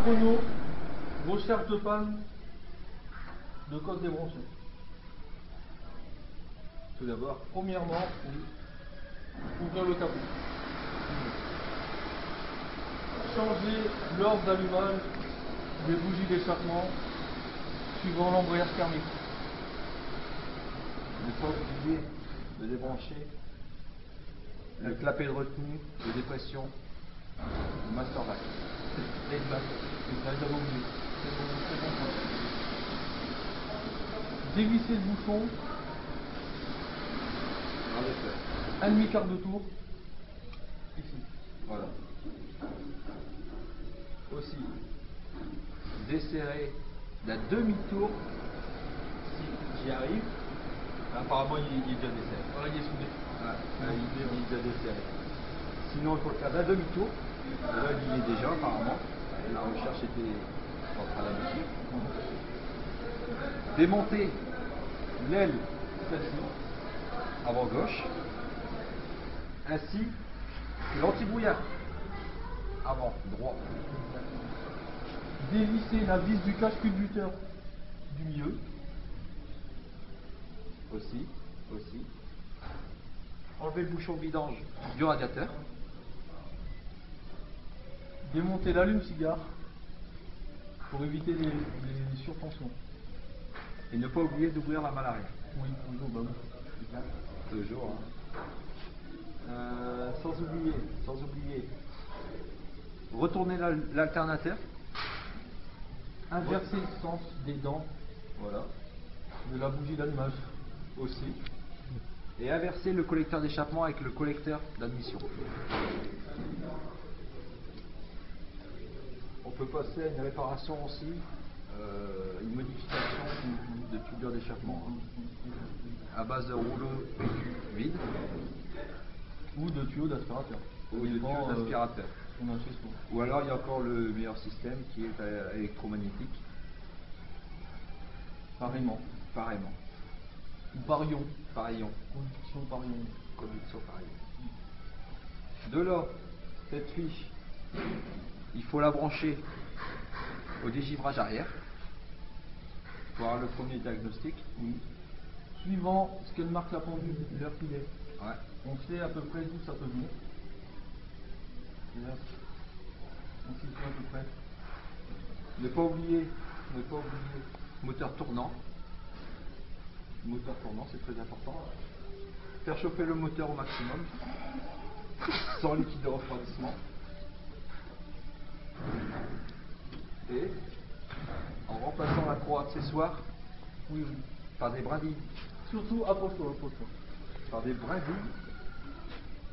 Renault, recherche de panne de coque débranchée. Tout d'abord, Premièrement, ouvrir le capot. Changer l'ordre d'allumage des bougies d'échappement suivant l'embrayage thermique. ne pas oublier de débrancher le clapet de retenue, de dépression, le master vac. Exact. C'est ça, j'avais oublié. C'est bon. Dévisser le bouchon, En effet. un demi-quart de tour, ici. Voilà. Aussi, desserrer d'un demi-tour si j'y arrive. Apparemment, il est déjà desserré. Voilà, il est soudé. Il est déjà desserré. Sinon, il faut le faire d'un demi-tour. Et là, il y est déjà, apparemment. La recherche était en train d'aboutir. Démonter l'aile, celle-ci, avant gauche, ainsi que l'anti-brouillard, avant droit. Dévisser la vis du cache-culbuteur du milieu. Aussi. Enlever le bouchon vidange du radiateur. Démonter l'allume-cigare pour éviter les surtensions. Et ne pas oublier d'ouvrir la malle arrière. Oui, toujours, bah oui. Toujours. Sans oublier, retourner l'alternateur. Inverser le sens des dents Voilà. de la bougie d'allumage. Aussi. Et inverser le collecteur d'échappement avec le collecteur d'admission. On peut passer à une réparation aussi, une modification de tubulure d'échappement à base de rouleau vide Ou de tuyaux d'aspirateur. ou de tuyaux d'aspirateur. On a chez soi. Ou alors il y a encore le meilleur système qui est électromagnétique. Pareillement. Ou par ion. Par ion. Conduction par ion. Conduction par ion. De là, cette fiche, il faut la brancher au dégivrage arrière pour avoir le premier diagnostic. Oui. Suivant ce qu'elle marque la pendule, l'heure qu'il est. Ouais. On sait à peu près d'où ça peut venir. Et là, on s'y fait à peu près. Ne pas oublier moteur tournant. Moteur tournant, c'est très important. Faire chauffer le moteur au maximum, sans liquide de refroidissement. Et en remplaçant la croix accessoire Oui. par des brindilles. Surtout, approche-toi. Par des brindilles.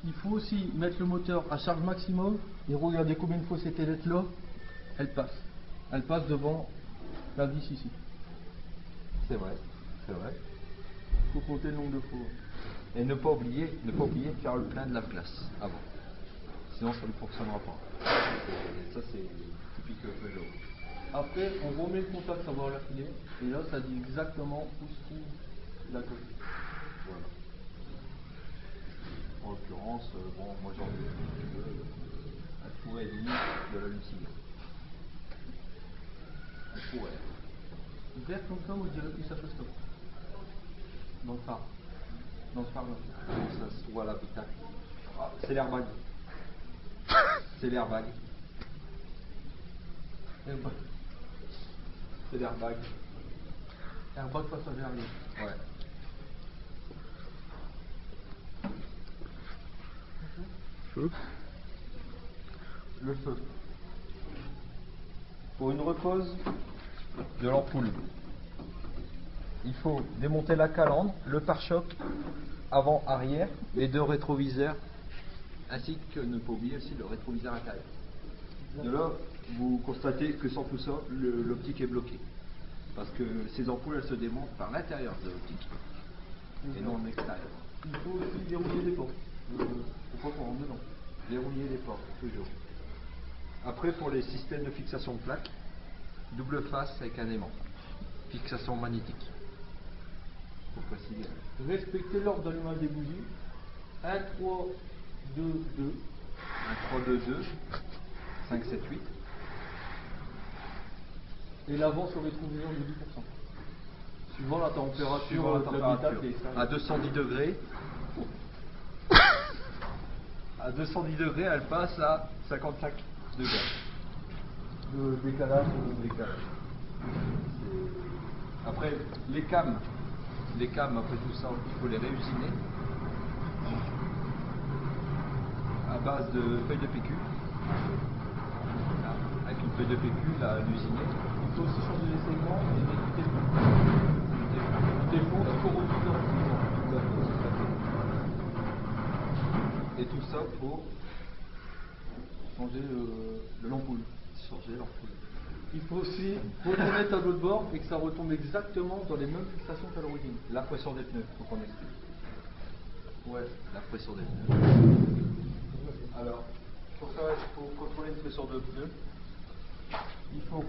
Il faut aussi mettre le moteur à charge maximum et regardez combien de fois cette ailette là, elle passe. Elle passe devant la vis ici. C'est vrai. Il faut compter le nombre de fois. Et ne pas oublier de faire le plein de la place avant. Sinon ça ne fonctionnera pas. Et ça c'est typique Peugeot. Après, on remet le contact, savoir la filet, et là ça dit exactement où se trouve la coque. Voilà. En l'occurrence, moi j'en ai un petit peu un fourré et demi de la Lucille. Un fourré. Vert comme ça, moi je dirais plus ça fait stop. Dans le phare. Dans ce phare là. Ça se trouve à l'habitacle. Ah, c'est l'airbag. C'est l'airbag. Airbag. C'est l'airbag. Airbag passager arrière. Ouais. Le feu. Pour une repose de l'ampoule, il faut démonter la calandre, le pare-choc avant-arrière, les deux rétroviseurs, ainsi que ne pas oublier aussi le rétroviseur intérieur. De là, vous constatez que sans tout ça, l'optique est bloquée. Parce que ces ampoules, elles se démontent par l'intérieur de l'optique et non l'extérieur. Il faut aussi verrouiller les portes. Faut pas qu'on rentre dedans. Verrouiller les portes, toujours. Après, pour les systèmes de fixation de plaque, double face avec un aimant. Fixation magnétique. Pour préciser. Respectez l'ordre d'allumage des bougies. 1, 3, 2, 2. 1, 3, 2, 2. 5, 7, 8. et l'avant sur rétroviseur de 10%. Suivant la température, Suivant la de température. l'habitacle et ça. À 210 degrés. À 210 degrés, elle passe à 55 degrés. De décalage. Après, les cames, après tout ça, il faut les réusiner à base de feuilles de PQ. Là, avec une feuille de PQ, là, l'usiner. Il faut aussi changer les segments et mettre du téflon. Du téflon corrosif. Et tout ça pour Changer l'ampoule. changer l'ampoule. Il faut aussi retourner le tableau de bord et que ça retombe exactement dans les mêmes fixations qu'à l'origine. La pression des pneus, faut qu'on explique. Ouais. La pression des pneus. Alors, pour ça, il faut contrôler une pression de pneus. Il faut